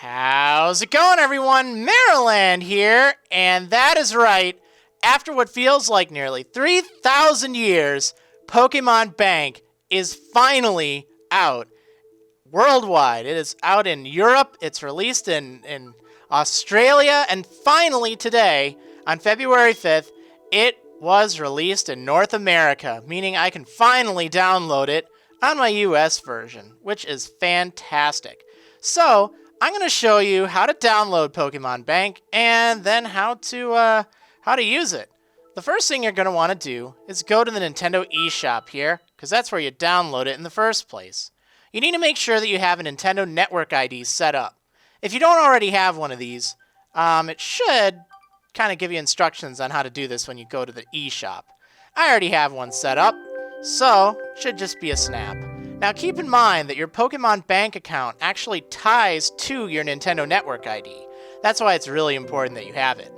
How's it going, everyone? Marriland here, and that is right. After what feels like nearly 3,000 years, POKéMON Bank is finally out worldwide. It is out in Europe, it's released in Australia, and finally today, on February 5th, it was released in North America, meaning I can finally download it on my US version, which is fantastic. So, I'm going to show you how to download POKéMON Bank and then how to use it. The first thing you're going to want to do is go to the Nintendo eShop here, because that's where you download it in the first place. You need to make sure that you have a Nintendo Network ID set up. If you don't already have one of these, it should kind of give you instructions on how to do this when you go to the eShop. I already have one set up, so it should just be a snap. Now keep in mind that your POKéMON Bank account actually ties to your Nintendo Network ID. That's why it's really important that you have it.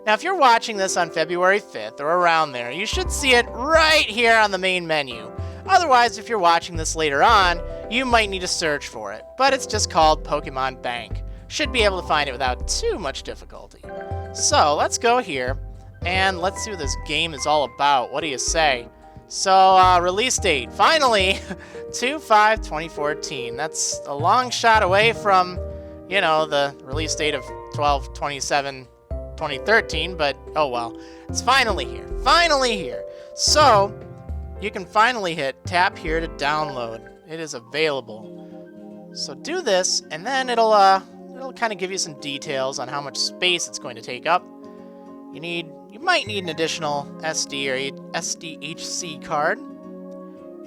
Now if you're watching this on February 5th or around there, you should see it right here on the main menu. Otherwise, if you're watching this later on, you might need to search for it, but it's just called POKéMON Bank. Should be able to find it without too much difficulty. So let's go here and let's see what this game is all about. What do you say? So, release date, finally, 2/5/2014. That's a long shot away from, you know, the release date of 12/27/2013, but oh well. It's finally here. Finally here. So, you can finally hit tap here to download. It is available. So do this, and then it'll kind of give you some details on how much space it's going to take up. You might need an additional SD or SDHC card.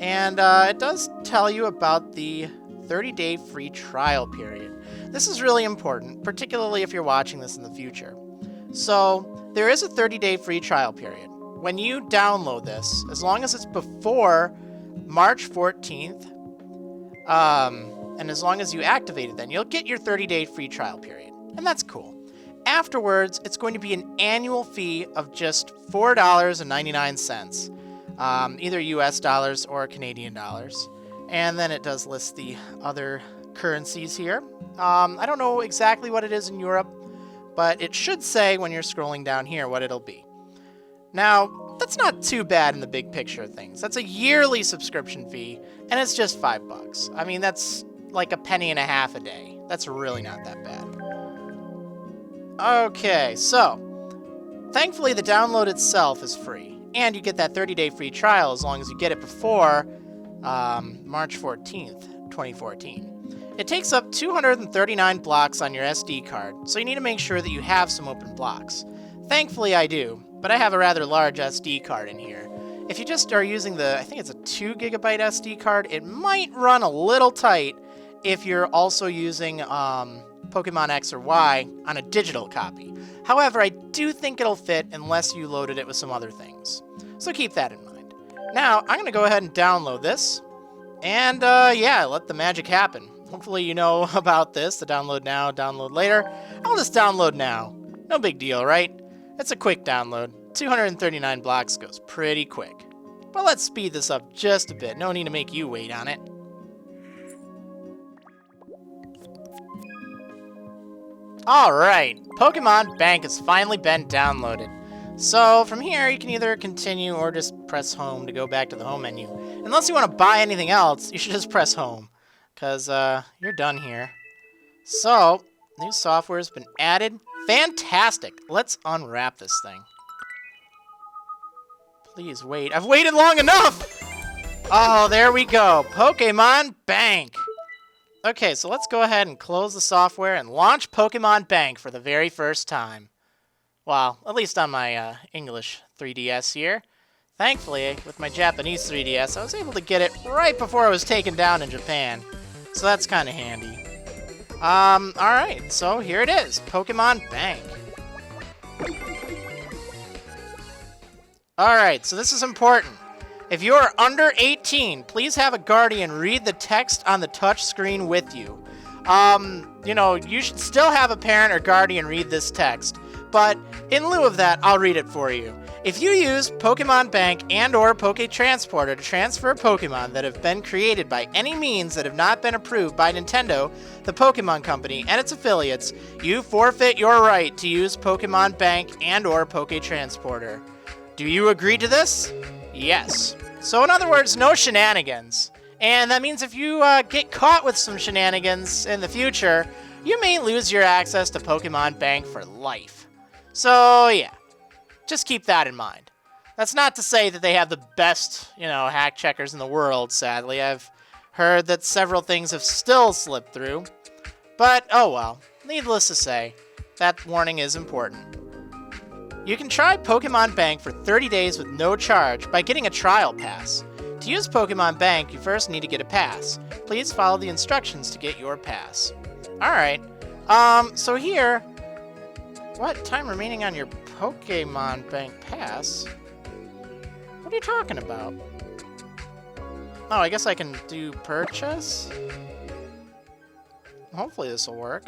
And it does tell you about the 30-day free trial period. This is really important, particularly if you're watching this in the future. So, there is a 30-day free trial period. When you download this, as long as it's before March 14th, and as long as you activate it then, you'll get your 30-day free trial period. And that's cool. Afterwards, it's going to be an annual fee of just $4.99, either US dollars or Canadian dollars. And then it does list the other currencies here. I don't know exactly what it is in Europe, but it should say when you're scrolling down here what it'll be. Now, that's not too bad in the big picture of things. That's a yearly subscription fee, and it's just $5. I mean, that's like $0.015 a day. That's really not that bad. Okay, so, thankfully the download itself is free, and you get that 30-day free trial as long as you get it before March 14th, 2014. It takes up 239 blocks on your SD card, so you need to make sure that you have some open blocks. Thankfully I do, but I have a rather large SD card in here. If you just are using I think it's a 2 GB SD card, it might run a little tight if you're also using POKéMON X or Y on a digital copy. However, I do think it'll fit unless you loaded it with some other things. So keep that in mind. Now, I'm going to go ahead and download this. And, yeah, let the magic happen. Hopefully you know about this, the download now, download later. I'll just download now. No big deal, right? It's a quick download. 239 blocks goes pretty quick. But let's speed this up just a bit. No need to make you wait on it. Alright, POKéMON Bank has finally been downloaded. So from here, you can either continue or just press home to go back to the home menu. Unless you want to buy anything else, you should just press home, because you're done here. So, new software has been added. Fantastic! Let's unwrap this thing. Please wait. I've waited long enough! Oh, there we go. POKéMON Bank! Okay, so let's go ahead and close the software and launch POKéMON Bank for the very first time. Well, at least on my English 3DS here. Thankfully, with my Japanese 3DS, I was able to get it right before it was taken down in Japan. So that's kind of handy. Alright, so here it is, POKéMON Bank. Alright, so this is important. If you are under 18, please have a guardian read the text on the touch screen with you. You know, you should still have a parent or guardian read this text, but in lieu of that, I'll read it for you. If you use Pokemon Bank and or Poké Transporter to transfer Pokemon that have been created by any means that have not been approved by Nintendo, the Pokemon Company, and its affiliates, you forfeit your right to use Pokemon Bank and or Poké Transporter. Do you agree to this? Yes. So in other words, no shenanigans. And that means if you get caught with some shenanigans in the future, you may lose your access to Pokemon Bank for life. So yeah. Just keep that in mind. That's not to say that they have the best, hack checkers in the world, sadly. I've heard that several things have still slipped through. But, oh well. Needless to say, that warning is important. You can try Pokemon Bank for 30 days with no charge by getting a trial pass. To use Pokemon Bank, you first need to get a pass. Please follow the instructions to get your pass. Alright. So here... What? Time remaining on your Pokemon Bank pass? What are you talking about? Oh, I guess I can do purchase? Hopefully this will work.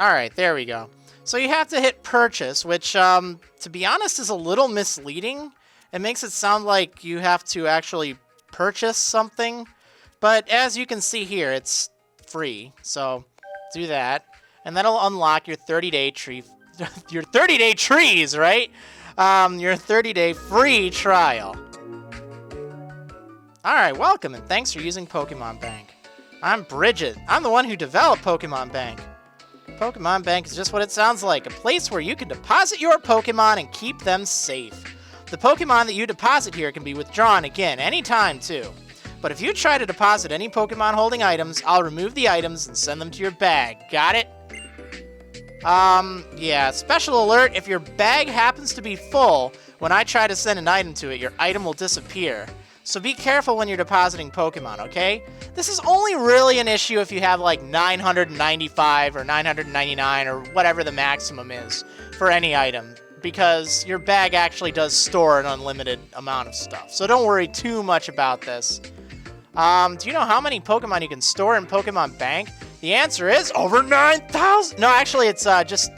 Alright, there we go. So you have to hit purchase, which, to be honest, is a little misleading. It makes it sound like you have to actually purchase something. But as you can see here, it's free, so do that, and that'll unlock your 30-day your 30-day trees, right? Your 30-day free trial. All right, welcome, and thanks for using Pokemon Bank. I'm Bridget. I'm the one who developed Pokemon Bank. Pokemon Bank is just what it sounds like, a place where you can deposit your Pokemon and keep them safe. The Pokemon that you deposit here can be withdrawn again anytime, too. But if you try to deposit any Pokemon holding items, I'll remove the items and send them to your bag. Got it? Yeah, special alert, if your bag happens to be full, when I try to send an item to it, your item will disappear. So be careful when you're depositing Pokemon, okay? This is only really an issue if you have like 995 or 999 or whatever the maximum is for any item, because your bag actually does store an unlimited amount of stuff. So don't worry too much about this. Do you know how many Pokemon you can store in Pokemon Bank? The answer is over 9,000. No, actually, it's just,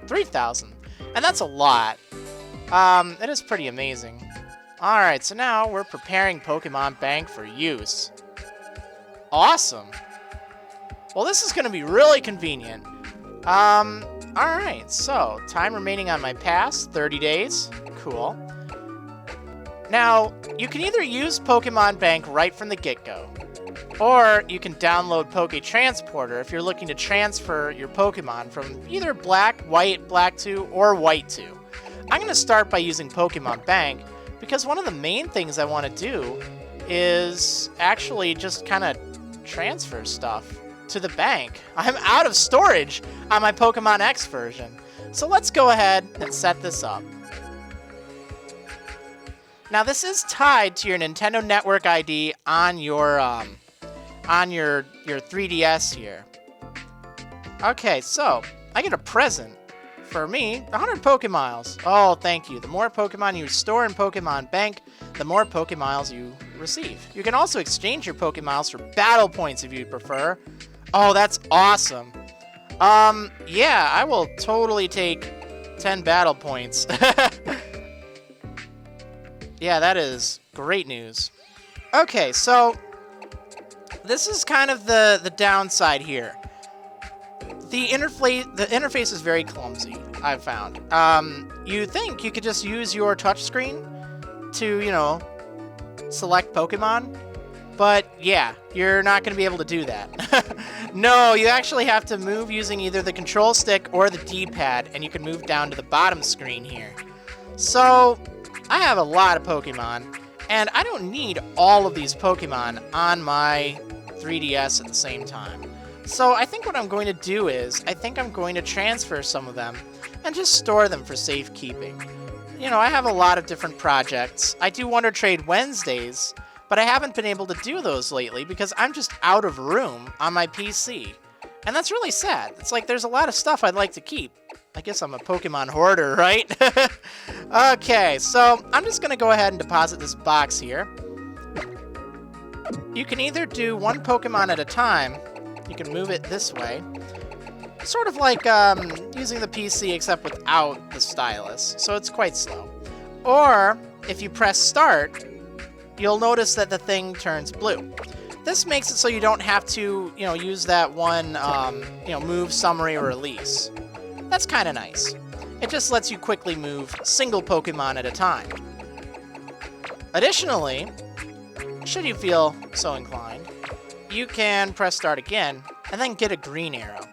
3,000. And that's a lot. It is pretty amazing. Alright, so now we're preparing Pokemon Bank for use. Awesome. Well, this is going to be really convenient. Alright, so time remaining on my pass, 30 days. Cool. Now, you can either use Pokemon Bank right from the get-go, or you can download Poké Transporter if you're looking to transfer your Pokemon from either Black, White, Black 2, or White 2. I'm going to start by using Pokemon Bank because one of the main things I want to do is actually just kind of transfer stuff to the bank. I'm out of storage on my Pokemon X version, so let's go ahead and set this up. Now this is tied to your Nintendo Network ID on your 3DS here. Okay, so I get a present for me, 100 Pokemiles. Oh, thank you. The more Pokemon you store in Pokemon Bank, the more Pokemiles you receive. You can also exchange your Pokemiles for battle points if you prefer. Oh, that's awesome. Yeah, I will totally take 10 battle points. Yeah, that is great news. Okay, so this is kind of the downside here. The interface is very clumsy, I've found. You think you could just use your touchscreen to, select Pokemon, but yeah, you're not going to be able to do that. No, you actually have to move using either the control stick or the D-pad, and you can move down to the bottom screen here. So I have a lot of Pokemon, and I don't need all of these Pokemon on my 3DS at the same time. So I think what I'm going to do is, I think I'm going to transfer some of them and just store them for safekeeping. I have a lot of different projects. I do Wonder Trade Wednesdays, but I haven't been able to do those lately because I'm just out of room on my PC. And that's really sad. It's like there's a lot of stuff I'd like to keep. I guess I'm a Pokemon hoarder, right? Okay, so I'm just going to go ahead and deposit this box here. You can either do one Pokemon at a time. You can move it this way. sort of like using the PC except without the stylus, so it's quite slow. Or, if you press start, you'll notice that the thing turns blue. This makes it so you don't have to, use that one, move, summary, or release. That's kind of nice. It just lets you quickly move single Pokemon at a time. Additionally, should you feel so inclined, you can press start again, and then get a green arrow.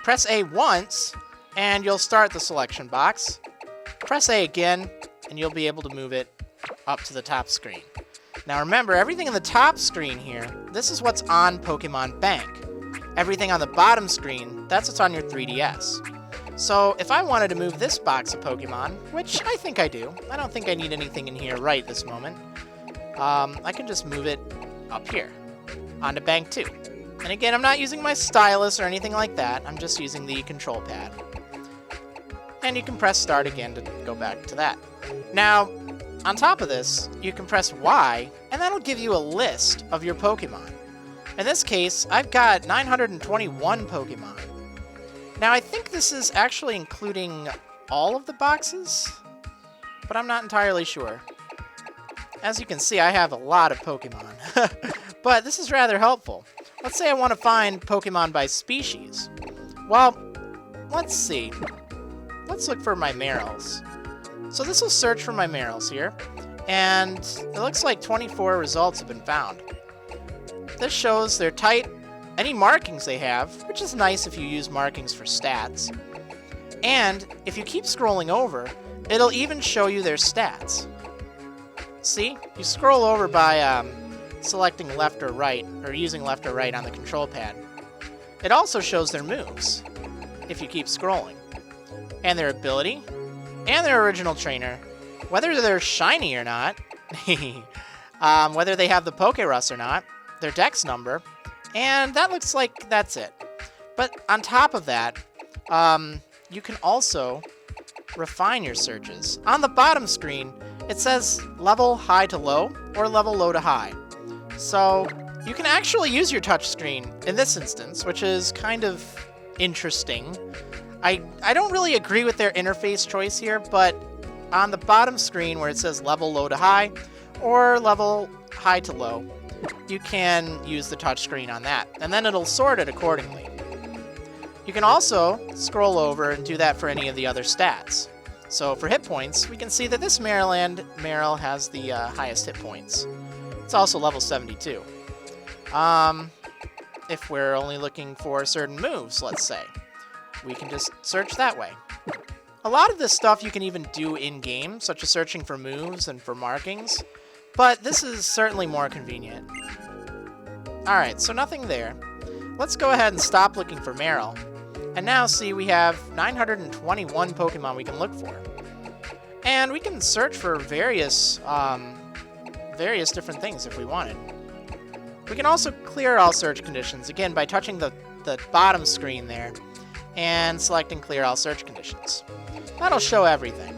Press A once, and you'll start the selection box. Press A again, and you'll be able to move it up to the top screen. Now remember, everything in the top screen here, this is what's on Pokemon Bank. Everything on the bottom screen, that's what's on your 3DS. So if I wanted to move this box of Pokemon, which I think I do, I don't think I need anything in here right this moment, I can just move it up here, onto Bank 2. And again, I'm not using my stylus or anything like that, I'm just using the control pad. And you can press start again to go back to that. Now, on top of this, you can press Y, and that'll give you a list of your Pokemon. In this case, I've got 921 Pokemon. Now, I think this is actually including all of the boxes, but I'm not entirely sure. As you can see, I have a lot of Pokemon, but this is rather helpful. Let's say I want to find Pokemon by species. Well, let's see. Let's look for my Marils. So this will search for my Marils here, and it looks like 24 results have been found. This shows their type, any markings they have, which is nice if you use markings for stats. And if you keep scrolling over, it'll even show you their stats. See? You scroll over by selecting left or right, or using left or right on the control pad. It also shows their moves, if you keep scrolling. And their ability, and their original trainer, whether they're shiny or not, whether they have the Poké or not, their dex number, and that looks like that's it. But on top of that, you can also refine your searches. On the bottom screen, it says level high to low, or level low to high. So you can actually use your touchscreen in this instance, which is kind of interesting. I don't really agree with their interface choice here, but on the bottom screen where it says level low to high, or level high to low, you can use the touchscreen on that, and then it'll sort it accordingly. You can also scroll over and do that for any of the other stats. So for hit points, we can see that this Marriland Marill has the highest hit points. It's also level 72. If we're only looking for certain moves, let's say, we can just search that way. A lot of this stuff you can even do in-game, such as searching for moves and for markings, but this is certainly more convenient. Alright, so nothing there. Let's go ahead and stop looking for Marill. And now see we have 921 Pokemon we can look for. And we can search for various different things if we wanted. We can also clear all search conditions, again, by touching the bottom screen there and selecting clear all search conditions. That'll show everything.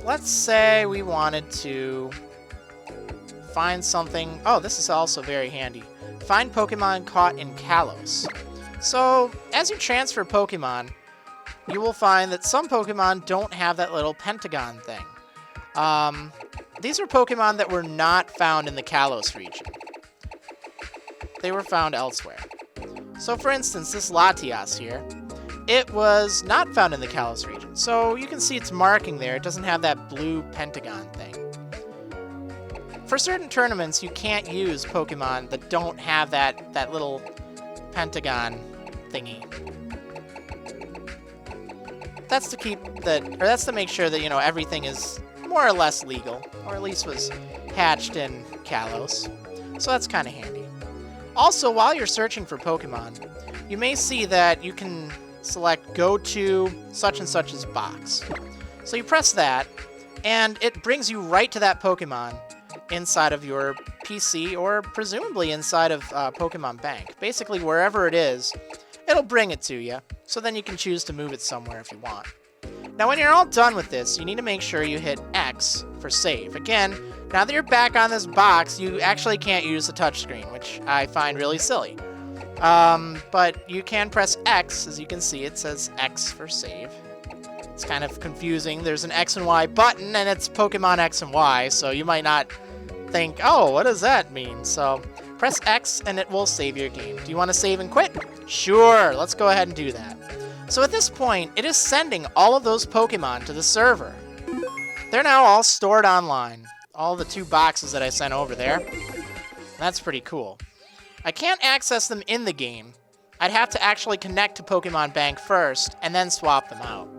Let's say we wanted to find something. Oh, this is also very handy. Find Pokemon caught in Kalos. So, as you transfer Pokemon, you will find that some Pokemon don't have that little pentagon thing. These are Pokemon that were not found in the Kalos region. They were found elsewhere. So, for instance, this Latias here, it was not found in the Kalos region. So, you can see its marking there. It doesn't have that blue pentagon thing. For certain tournaments, you can't use Pokemon that don't have that little pentagon thingy. That's to make sure that, everything is more or less legal, or at least was hatched in Kalos. So that's kind of handy. Also, while you're searching for Pokemon, you may see that you can select go to such and such's box. So you press that, and it brings you right to that Pokemon inside of your PC, or presumably inside of Pokemon Bank. Basically, wherever it is, it'll bring it to you, so then you can choose to move it somewhere if you want. Now, when you're all done with this, you need to make sure you hit X for save. Again, now that you're back on this box, you actually can't use the touchscreen, which I find really silly. But you can press X. As you can see, it says X for save. It's kind of confusing. There's an X and Y button, and it's Pokemon X and Y, so you might not think, oh, what does that mean? So press X, and it will save your game. Do you want to save and quit? Sure, let's go ahead and do that. So at this point, it is sending all of those Pokemon to the server. They're now all stored online. All the 2 boxes that I sent over there. That's pretty cool. I can't access them in the game. I'd have to actually connect to Pokemon Bank first, and then swap them out.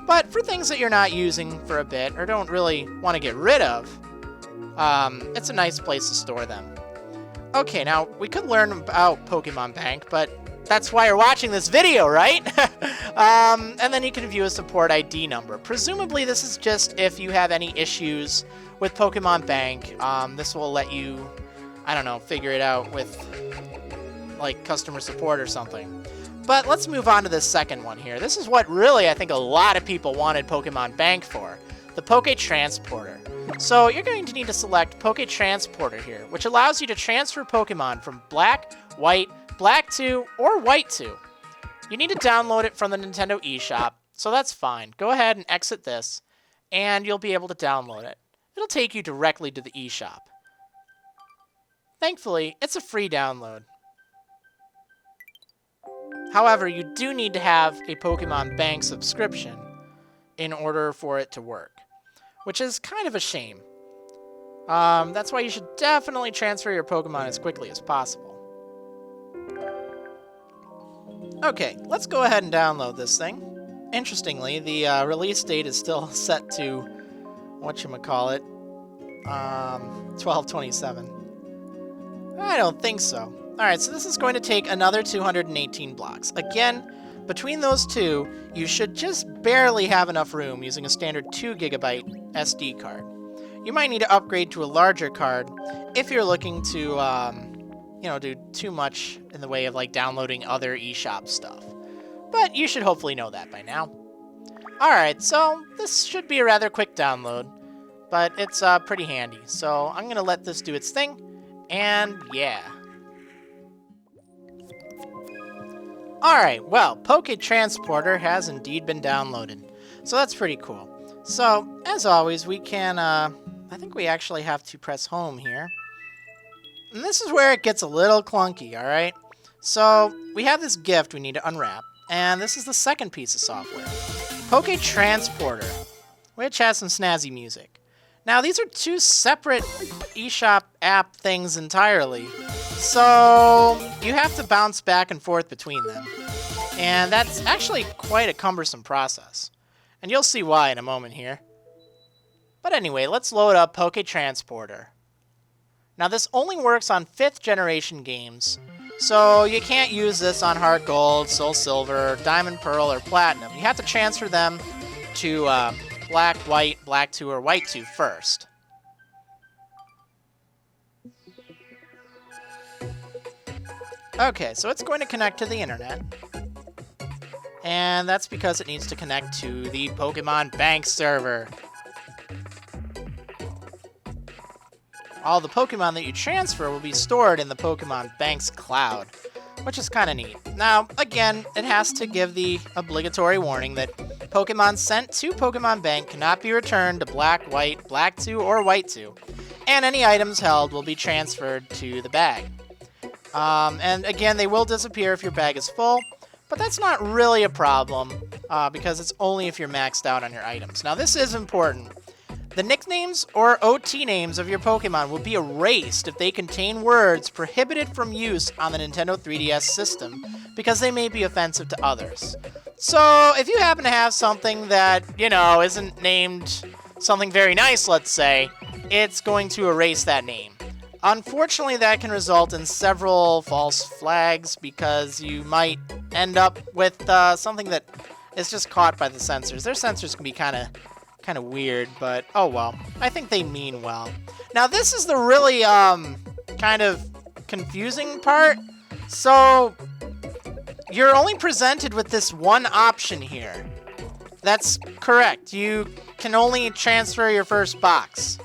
But for things that you're not using for a bit, or don't really want to get rid of, it's a nice place to store them. Okay, now, we could learn about Pokemon Bank, but that's why you're watching this video, right? And then you can view a support ID number. Presumably, this is just if you have any issues with Pokemon Bank. This will let you, I don't know, figure it out with, like, customer support or something. But let's move on to this second one here. This is what really I think a lot of people wanted Pokemon Bank for, the Poké Transporter. So you're going to need to select Poké Transporter here, which allows you to transfer Pokemon from Black, White, Black 2, or White 2. You need to download it from the Nintendo eShop, so that's fine. Go ahead and exit this, and you'll be able to download it. It'll take you directly to the eShop. Thankfully, it's a free download. However, you do need to have a Pokemon Bank subscription in order for it to work, which is kind of a shame. That's why you should definitely transfer your Pokemon as quickly as possible. Okay, let's go ahead and download this thing. Interestingly, the release date is still set to, whatchamacallit, 12/27. I don't think so. Alright, so this is going to take another 218 blocks. Again, between those two, you should just barely have enough room using a standard 2 GB SD card. You might need to upgrade to a larger card if you're looking to, do too much in the way of, like, downloading other eShop stuff. But you should hopefully know that by now. Alright, so this should be a rather quick download, but it's pretty handy. So I'm going to let this do its thing, and yeah. Alright, well, Poké Transporter has indeed been downloaded, so that's pretty cool. So, as always, we can, I think we actually have to press home here. And this is where it gets a little clunky, alright? So, we have this gift we need to unwrap, and this is the second piece of software. Poké Transporter, which has some snazzy music. Now, these are 2 separate eShop app things entirely, so you have to bounce back and forth between them. And that's actually quite a cumbersome process. And you'll see why in a moment here. But anyway, let's load up Poké Transporter. Now, this only works on 5th generation games, so you can't use this on Heart Gold, Soul Silver, Diamond Pearl, or Platinum. You have to transfer them to Black, White, Black 2, or White 2 first. Okay, so it's going to connect to the internet. And that's because it needs to connect to the Pokemon Bank server. All the Pokemon that you transfer will be stored in the Pokemon Bank's cloud, which is kind of neat. Now, again, it has to give the obligatory warning that Pokemon sent to Pokemon Bank cannot be returned to Black, White, Black 2, or White 2, and any items held will be transferred to the bag. And again, they will disappear if your bag is full, but that's not really a problem, because it's only if you're maxed out on your items. Now, this is important. The nicknames or OT names of your Pokemon will be erased if they contain words prohibited from use on the Nintendo 3DS system, because they may be offensive to others. So, if you happen to have something that, isn't named something very nice, let's say, it's going to erase that name. Unfortunately, that can result in several false flags, because you might end up with something that is just caught by the sensors. Their sensors can be kind of weird, but oh well. I think they mean well. Now, this is the really kind of confusing part. So, you're only presented with this one option here. That's correct. You can only transfer your first box.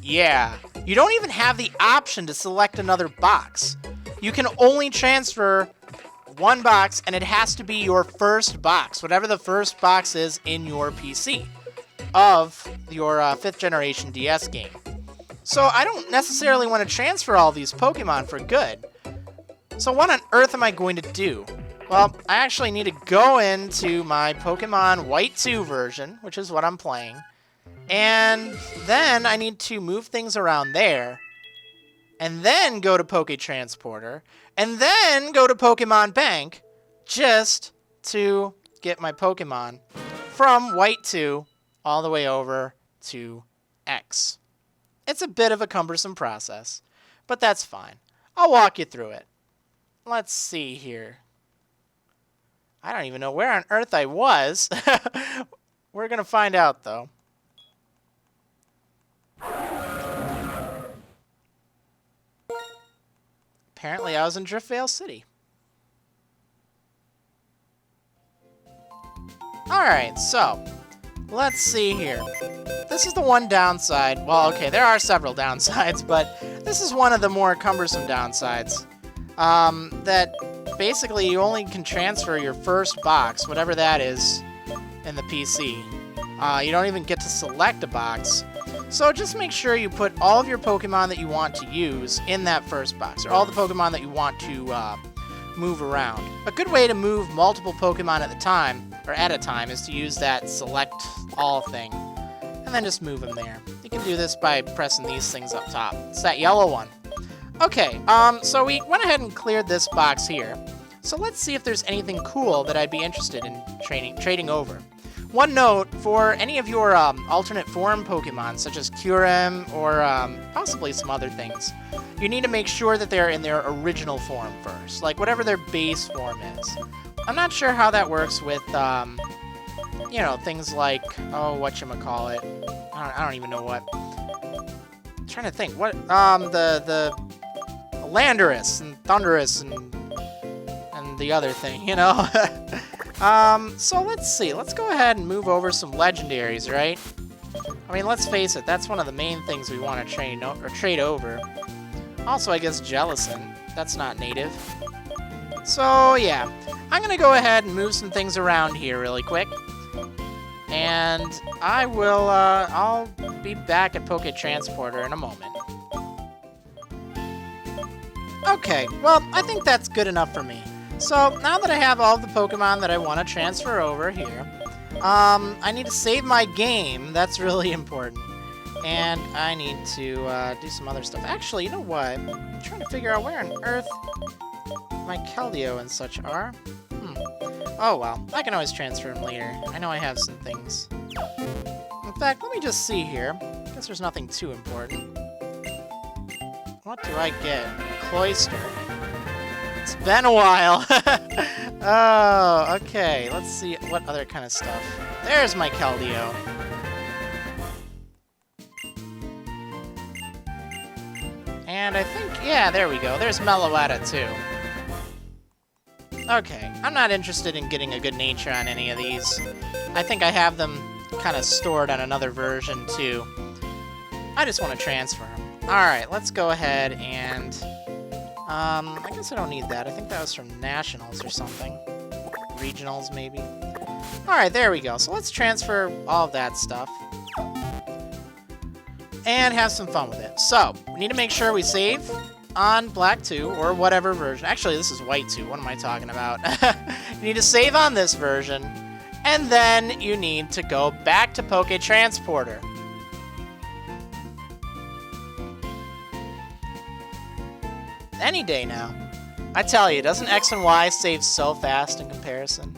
Yeah. You don't even have the option to select another box. you can only transfer one box, and it has to be your first box, whatever the first box is in your PC of your 5th generation DS game. So I don't necessarily want to transfer all these Pokemon for good. So what on earth am I going to do? Well, I actually need to go into my Pokemon White 2 version, which is what I'm playing. And then I need to move things around there. And then go to Poké Transporter. And then go to Pokemon Bank just to get my Pokemon from White 2 all the way over to X. It's a bit of a cumbersome process, but that's fine. I'll walk you through it. Let's see here. I don't even know where on earth I was. We're going to find out, though. Apparently, I was in Driftvale City. Alright, so, let's see here. This is the one downside. Well, okay, there are several downsides, but this is one of the more cumbersome downsides. That basically you only can transfer your first box, whatever that is, in the PC. You don't even get to select a box. So just make sure you put all of your Pokemon that you want to use in that first box, or all the Pokemon that you want to move around. A good way to move multiple Pokemon at a time, is to use that select all thing, and then just move them there. You can do this by pressing these things up top. It's that yellow one. Okay, so we went ahead and cleared this box here. So let's see if there's anything cool that I'd be interested in trading over. One note, for any of your alternate form Pokemon, such as Kyurem or possibly some other things, you need to make sure that they're in their original form first, like whatever their base form is. I'm not sure how that works with, you know, things like, oh, whatchamacallit. I don't even know what. I'm trying to think. What, the Landorus and Thundurus and the other thing, you know? So let's see. Let's go ahead and move over some legendaries, right? I mean, let's face it. That's one of the main things we want to trade over. Also, I guess Jellicent. That's not native. So, yeah. I'm going to go ahead and move some things around here really quick. And I will, I'll be back at Poké Transporter in a moment. Okay, well, I think that's good enough for me. So, now that I have all the Pokemon that I want to transfer over here, I need to save my game. That's really important. And I need to do some other stuff. Actually, you know what? I'm trying to figure out where on earth my Keldeo and such are. Oh, well. I can always transfer them later. I know I have some things. In fact, let me just see here. Guess there's nothing too important. What do I get? Cloyster. It's been a while. Oh, okay. Let's see what other kind of stuff. There's my Keldeo. And I think, yeah, there we go. There's Meloetta, too. Okay, I'm not interested in getting a good nature on any of these. I think I have them kind of stored on another version, too. I just want to transfer them. Alright, let's go ahead and... I guess I don't need that. I think that was from Nationals or something. Regionals, maybe. Alright, there we go. So let's transfer all of that stuff. And have some fun with it. So, we need to make sure we save on Black 2, or whatever version. Actually, this is White 2. What am I talking about? You need to save on this version, and then you need to go back to Poké Transporter. Any day now. I tell you, doesn't X and Y save so fast in comparison?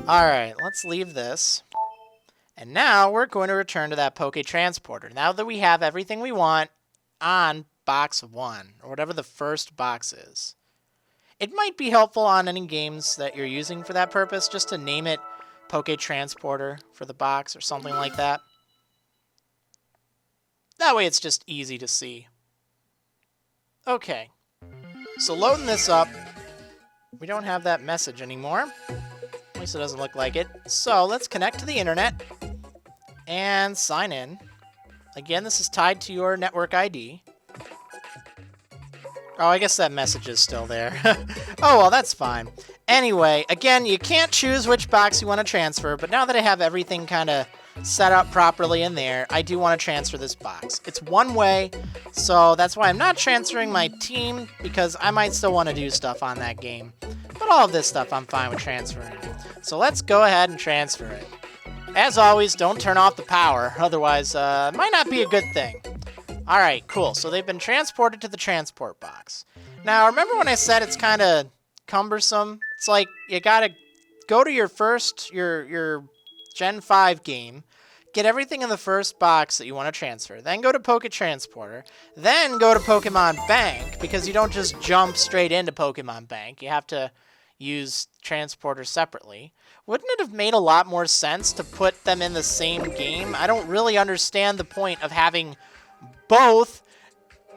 Alright, let's leave this. And now we're going to return to that Poké Transporter. Now that we have everything we want on box 1, or whatever the first box is. It might be helpful on any games that you're using for that purpose, just to name it Poké Transporter for the box or something like that. That way it's just easy to see. Okay. So loading this up, we don't have that message anymore. At least it doesn't look like it. So let's connect to the internet and sign in. Again, this is tied to your network ID. Oh, I guess that message is still there. Oh, well, that's fine. Anyway, again, you can't choose which box you want to transfer, but now that I have everything kind of set up properly in there, I do want to transfer this box. It's one way, so that's why I'm not transferring my team, because I might still want to do stuff on that game. But all of this stuff I'm fine with transferring. So let's go ahead and transfer it. As always, don't turn off the power, otherwise it might not be a good thing. Alright, cool. So they've been transported to the transport box. Now, remember when I said it's kind of cumbersome? It's like you gotta go to your Gen 5 game, get everything in the first box that you want to transfer, then go to Poké Transporter, then go to Pokemon Bank, because you don't just jump straight into Pokemon Bank. You have to use Transporter separately. Wouldn't it have made a lot more sense to put them in the same game? I don't really understand the point of having both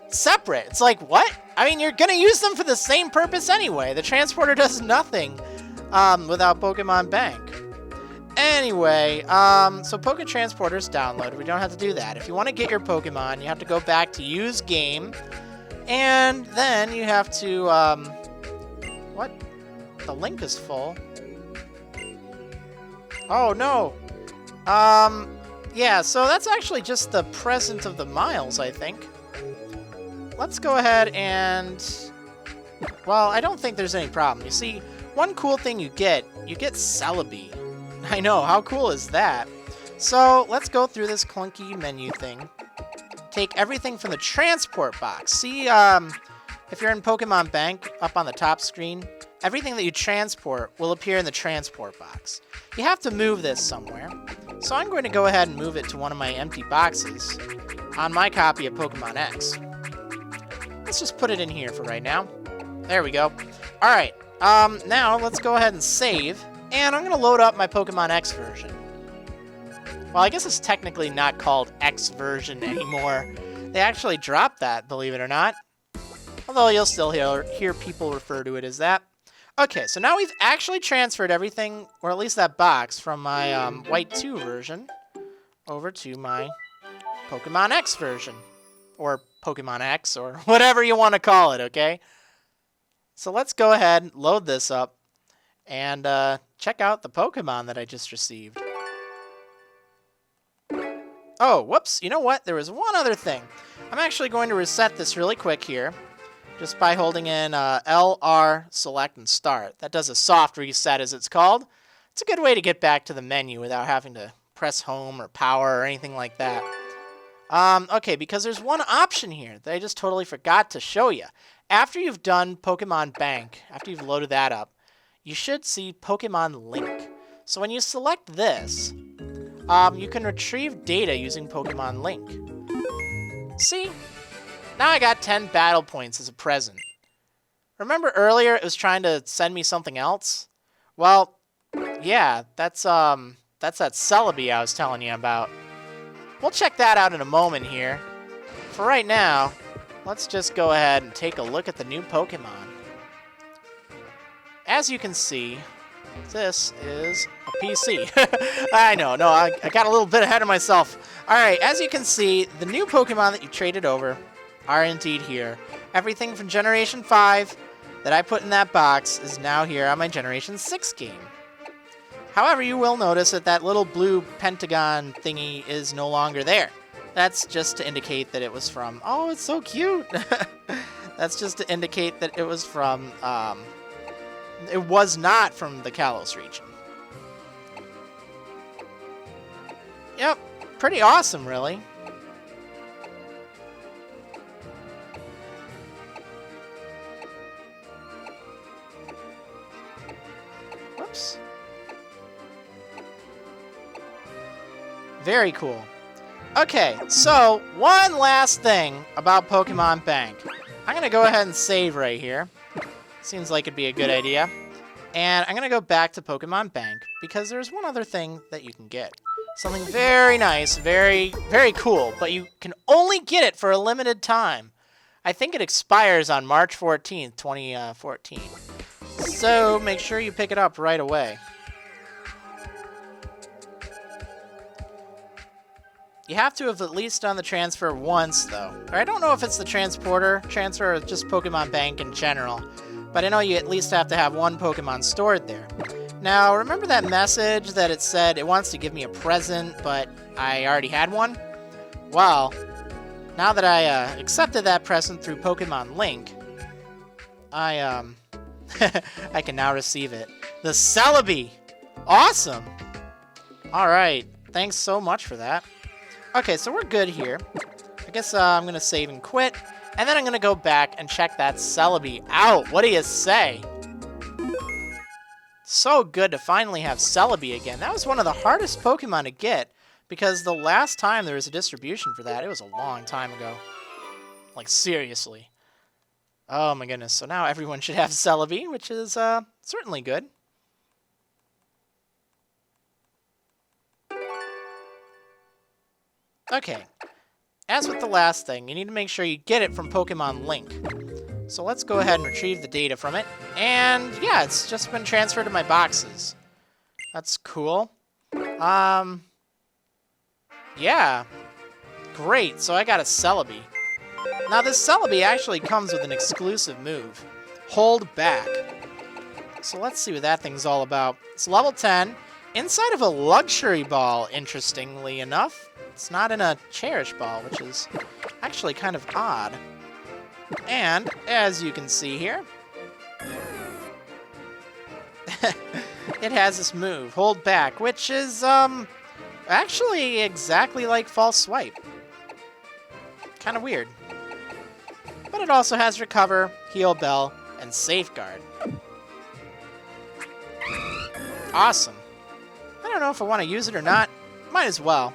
separate. It's like, what? I mean, you're gonna use them for the same purpose anyway. The transporter does nothing without Pokemon Bank. Anyway, so Poké Transporter's downloaded. We don't have to do that. If you want to get your Pokemon, you have to go back to Use Game, and then you have to, what? The link is full. Oh, no. Yeah, so that's actually just the present of the miles, I think. Let's go ahead and... Well, I don't think there's any problem. You see, one cool thing you get Celebi. I know, how cool is that? So, let's go through this clunky menu thing. Take everything from the transport box. See, if you're in Pokemon Bank, up on the top screen, everything that you transport will appear in the transport box. You have to move this somewhere. So I'm going to go ahead and move it to one of my empty boxes on my copy of POKéMON X. Let's just put it in here for right now. There we go. Alright, now let's go ahead and save, and I'm going to load up my POKéMON X version. Well, I guess it's technically not called X version anymore. They actually dropped that, believe it or not. Although you'll still hear people refer to it as that. Okay, so now we've actually transferred everything, or at least that box, from my White 2 version over to my POKéMON X version. Or POKéMON X, or whatever you want to call it, okay? So let's go ahead, load this up, and check out the Pokemon that I just received. Oh, whoops, you know what? There was one other thing. I'm actually going to reset this really quick here, just by holding in L, R, select, and start. That does a soft reset, as it's called. It's a good way to get back to the menu without having to press home or power or anything like that. Okay, because there's one option here that I just totally forgot to show you. After you've done Pokemon Bank, after you've loaded that up, you should see Pokemon Link. So when you select this, you can retrieve data using Pokemon Link. See? Now I got 10 battle points as a present. Remember earlier it was trying to send me something else? Well, yeah, that's that Celebi I was telling you about. We'll check that out in a moment here. For right now, let's just go ahead and take a look at the new Pokemon. As you can see, this is a PC. I know, no, I got a little bit ahead of myself. Alright, as you can see, the new Pokemon that you traded over are indeed here. Everything from Generation 5 that I put in that box is now here on my Generation 6 game. However, you will notice that that little blue pentagon thingy is no longer there. That's just to indicate that it was from... Oh, it's so cute! That's just to indicate that it was from... it was not from the Kalos region. Yep, pretty awesome, really. Whoops. Very cool. Okay, so one last thing about Pokemon Bank. I'm going to go ahead and save right here. Seems like it'd be a good idea. And I'm going to go back to Pokemon Bank because there's one other thing that you can get. Something very nice, very, very cool, but you can only get it for a limited time. I think it expires on March 14th, 2014. So make sure you pick it up right away. You have to have at least done the transfer once, though. Or I don't know if it's the transporter transfer or just Pokemon Bank in general, but I know you at least have to have one Pokemon stored there. Now, remember that message that it said it wants to give me a present, but I already had one? Well, now that I accepted that present through Pokemon Link, I I can now receive it. The Celebi! Awesome! Alright, thanks so much for that. Okay, so we're good here. I guess I'm going to save and quit, and then I'm going to go back and check that Celebi out. What do you say? So good to finally have Celebi again. That was one of the hardest Pokemon to get, because the last time there was a distribution for that, it was a long time ago. Like, seriously. Oh my goodness, so now everyone should have Celebi, which is certainly good. Okay, as with the last thing, you need to make sure you get it from Pokemon Link. So let's go ahead and retrieve the data from it. And yeah, it's just been transferred to my boxes. That's cool. Yeah. Great, so I got a Celebi. Now this Celebi actually comes with an exclusive move. Hold back. So let's see what that thing's all about. It's level 10, inside of a luxury ball, interestingly enough. It's not in a cherish ball, which is actually kind of odd. And, as you can see here, it has this move, hold back, which is, actually exactly like False Swipe. Kind of weird. But it also has Recover, Heal Bell, and Safeguard. Awesome. I don't know if I want to use it or not. Might as well.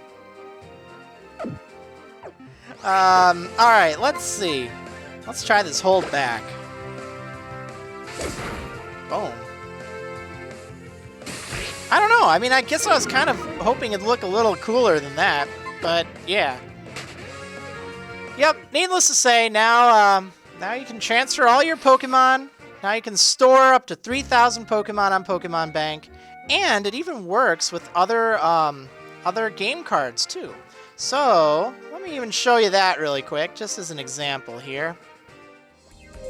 Alright, let's see. Let's try this hold back. Boom. I don't know. I mean, I guess I was kind of hoping it'd look a little cooler than that, but yeah. Yep, needless to say, now you can transfer all your Pokemon. Now you can store up to 3,000 Pokemon on Pokemon Bank, and it even works with other game cards too. So, let me even show you that really quick, just as an example here.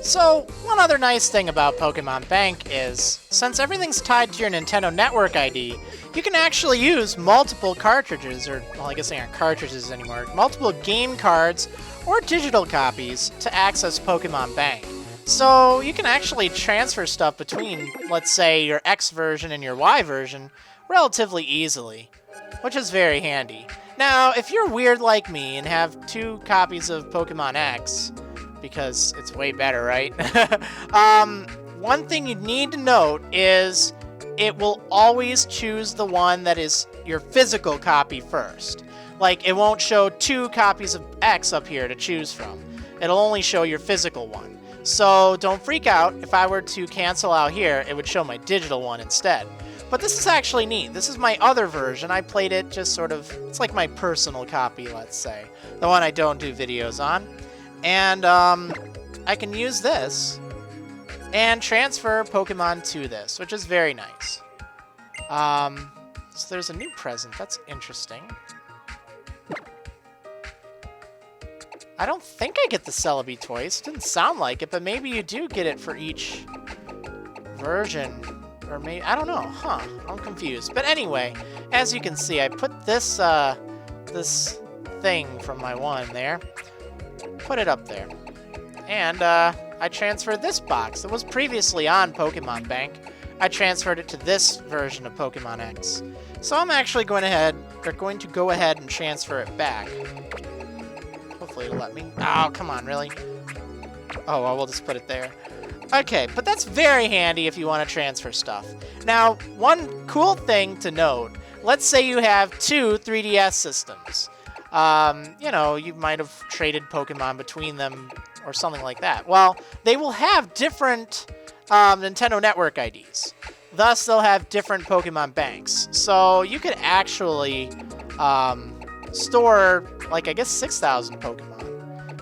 So, one other nice thing about Pokemon Bank is, since everything's tied to your Nintendo Network ID, you can actually use multiple cartridges, or, well, I guess they aren't cartridges anymore, multiple game cards or digital copies to access Pokemon Bank. So, you can actually transfer stuff between, let's say, your X version and your Y version relatively easily, which is very handy. Now, if you're weird like me and have 2 copies of Pokemon X, because it's way better, right? One thing you need to note is it will always choose the one that is your physical copy first. Like, it won't show 2 copies of X up here to choose from. It'll only show your physical one. So don't freak out. If I were to cancel out here, it would show my digital one instead. But this is actually neat. This is my other version. I played it just sort of, it's like my personal copy, let's say. The one I don't do videos on. And I can use this and transfer Pokemon to this, which is very nice. So there's a new present. That's interesting. I don't think I get the Celebi twice. Didn't sound like it, but maybe you do get it for each version. Or maybe, I don't know, huh? I'm confused. But anyway, as you can see, I put this, this thing from my one there. Put it up there. And, I transferred this box that was previously on Pokemon Bank. I transferred it to this version of Pokemon X. So I'm actually going to go ahead and transfer it back. Hopefully it'll let me. Oh, come on, really? Oh, well, we'll just put it there. Okay, but that's very handy if you want to transfer stuff. Now, one cool thing to note, let's say you have 2 3DS systems. You know, you might have traded Pokemon between them or something like that. Well, they will have different Nintendo Network IDs. Thus, they'll have different Pokemon banks. So you could actually store, like, I guess 6,000 Pokemon.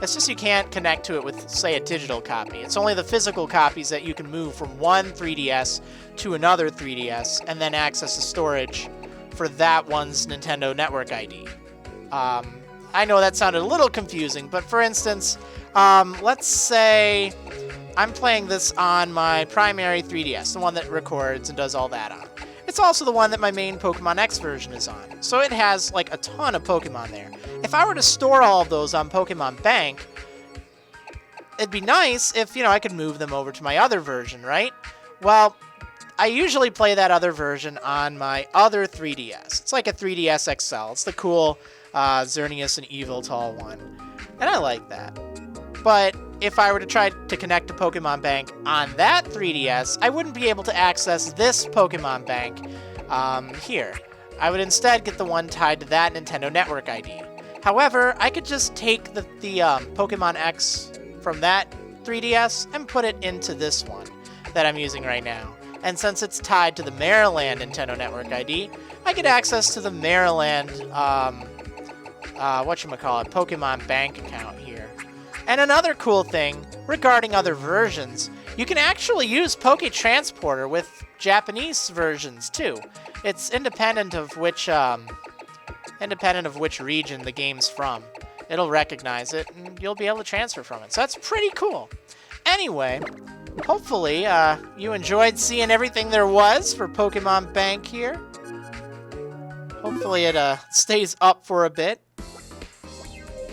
It's just you can't connect to it with, say, a digital copy. It's only the physical copies that you can move from one 3DS to another 3DS and then access the storage for that one's Nintendo Network ID. I know that sounded a little confusing, but for instance, let's say I'm playing this on my primary 3DS, the one that records and does all that on. It's also the one that my main POKéMON X version is on, so it has like a ton of Pokemon there. If I were to store all of those on Pokémon Bank, it'd be nice if, I could move them over to my other version, right? Well, I usually play that other version on my other 3DS. It's like a 3DS XL. It's the cool Xerneas and Yveltal one, and I like that. But if I were to try to connect to Pokémon Bank on that 3DS, I wouldn't be able to access this Pokémon Bank here. I would instead get the one tied to that Nintendo Network ID. However, I could just take the Pokémon X from that 3DS and put it into this one that I'm using right now. And since it's tied to the Marriland Nintendo Network ID, I get access to the Marriland, Pokémon Bank account here. And another cool thing regarding other versions, you can actually use Poké Transporter with Japanese versions too. It's independent of which region the game's from. It'll recognize it, and you'll be able to transfer from it. So that's pretty cool. Anyway, hopefully you enjoyed seeing everything there was for Pokémon Bank here. Hopefully it stays up for a bit.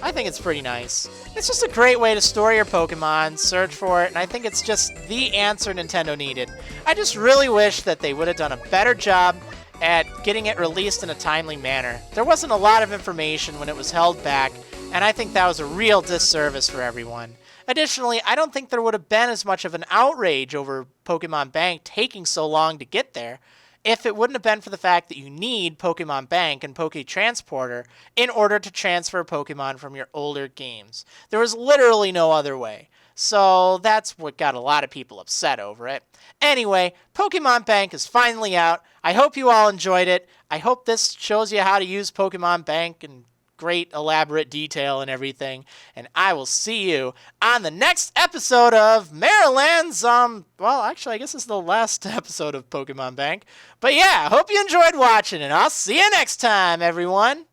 I think it's pretty nice. It's just a great way to store your Pokemon, search for it, and I think it's just the answer Nintendo needed. I just really wish that they would have done a better job at getting it released in a timely manner. There wasn't a lot of information when it was held back, and I think that was a real disservice for everyone. Additionally, I don't think there would have been as much of an outrage over Pokemon Bank taking so long to get there if it wouldn't have been for the fact that you need Pokemon Bank and Poké Transporter in order to transfer Pokemon from your older games. There was literally no other way. So that's what got a lot of people upset over it. Anyway, Pokemon Bank is finally out. I hope you all enjoyed it. I hope this shows you how to use Pokemon Bank in great elaborate detail and everything. And I will see you on the next episode of Marriland's, well, actually, I guess it's the last episode of Pokemon Bank. But yeah, hope you enjoyed watching, and I'll see you next time, everyone.